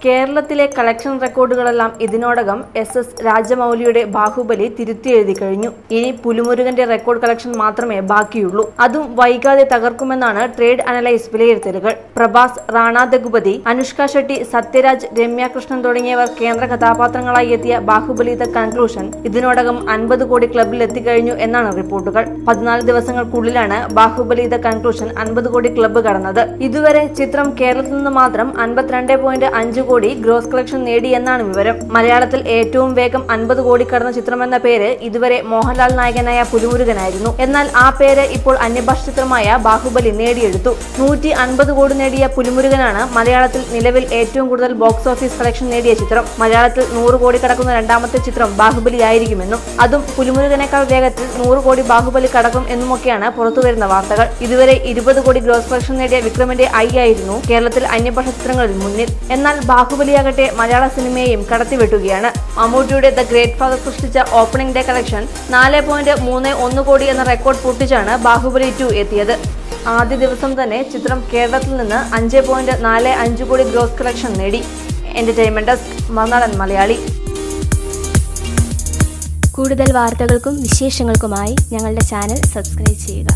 കേരളത്തിലെ കളക്ഷൻ റെക്കോർഡുകളെല്ലാം ഇതിനോടകം എസ് രാജമൗലിയുടെ ബാഹുബലി തിരുത്തിയെഴുതി കഴിഞ്ഞു. ഇനി പുലിമുരുകന്റെ റെക്കോർഡ് കളക്ഷൻ മാത്രമേ ബാക്കിയുള്ളൂ. അതും വൈകാതെ തകർക്കുമെന്നാണ് ട്രേഡ് അനലൈസ് വിലയിരുത്തലുകൾ. പ്രഭാസ്, റാണ ദഗുപതി, അനുഷ്ക ഷെട്ടി, സത്യരാജ്, രമ്യ കൃഷ്ണൻ തുടങ്ങിയവർ കേന്ദ്ര കഥാപാത്രങ്ങളായി എത്തിയ ബാഹുബലി ദ കൺക്ലൂഷൻ ഇതിനോടകം 50 കോടി ക്ലബിൽ എത്തിക്കഴിഞ്ഞു എന്നാണ് റിപ്പോർട്ടുകൾ. 14 ദിവസങ്ങൾക്കുള്ളിലാണ് ബാഹുബലി ദ കൺക്ലൂഷൻ 50 കോടി ക്ലബ്ബ് കടന്നത്. ഇതുവരെ ചിത്രം കേരളത്തിൽ നിന്ന് മാത്രം 52.5 കോടി ഗ്രോസ് കളക്ഷൻ നേടി എന്നാണ് വിവരം. മലയാളത്തിൽ ഏറ്റവും വേഗം 50 കോടി കടന്ന ചിത്രമെന്ന പേര് ഇതുവരെ മോഹൻലാൽ നായകനായ പുലിമുരുകനായിരുന്നു. എന്നാൽ ആ പേര് ഇപ്പോൾ അന്യഭാഷ ചിത്രമായ ബാഹുബലി നേടിയെടുത്തു. 150 കോടി നേടിയ പുലിമുരുകനാണ് മലയാളത്തിൽ നിലവിൽ ഏറ്റവും കൂടുതൽ ബോക്സ് ഓഫീസ് കളക്ഷൻ നേടിയ ചിത്രം. മലയാളത്തിൽ 100 കോടി കടക്കുന്ന രണ്ടാമത്തെ ചിത്രം ബാഹുബലി ആയിരിക്കുമെന്നും അതും പുലിമുരുകനേക്കാൾ വേഗത്തിൽ 100 കോടി ബാഹുബലി കടക്കും എന്നുമൊക്കെയാണ് പുറത്തുവരുന്ന വാർത്തകൾ. ഇതുവരെ 20 കോടി ഗ്രോസ് കളക്ഷൻ നേടിയ വിക്രമിന്റെ ഐ ആയിരുന്നു കേരളത്തിൽ അന്യഭാഷ ചിത്രങ്ങളിൽ മുന്നിൽ. എന്നാൽ ബാഹുബലിയാകട്ടെ മലയാള സിനിമയെയും കടത്തിവെട്ടുകയാണ്. മമ്മൂട്ടിയുടെ ദ ഗ്രേറ്റ് ഫാദർ സൃഷ്ടിച്ച ഓപ്പണിംഗ് ഡേ കളക്ഷൻ 4.31 കോടി എന്ന റെക്കോർഡ് പൊട്ടിച്ചാണ് ബാഹുബലി 2 എത്തിയത്. ആദ്യ ദിവസം തന്നെ ചിത്രം കേരളത്തിൽ നിന്ന് 5.45 കോടി ഗ്രോസ് കളക്ഷൻ നേടി. Entertainment desk, Marunadan Malayali. കൂടുതൽ വാർത്തകൾക്കും വിശേഷങ്ങൾക്കുമായി ഞങ്ങളുടെ ചാനൽ സബ്സ്ക്രൈബ് ചെയ്യുക.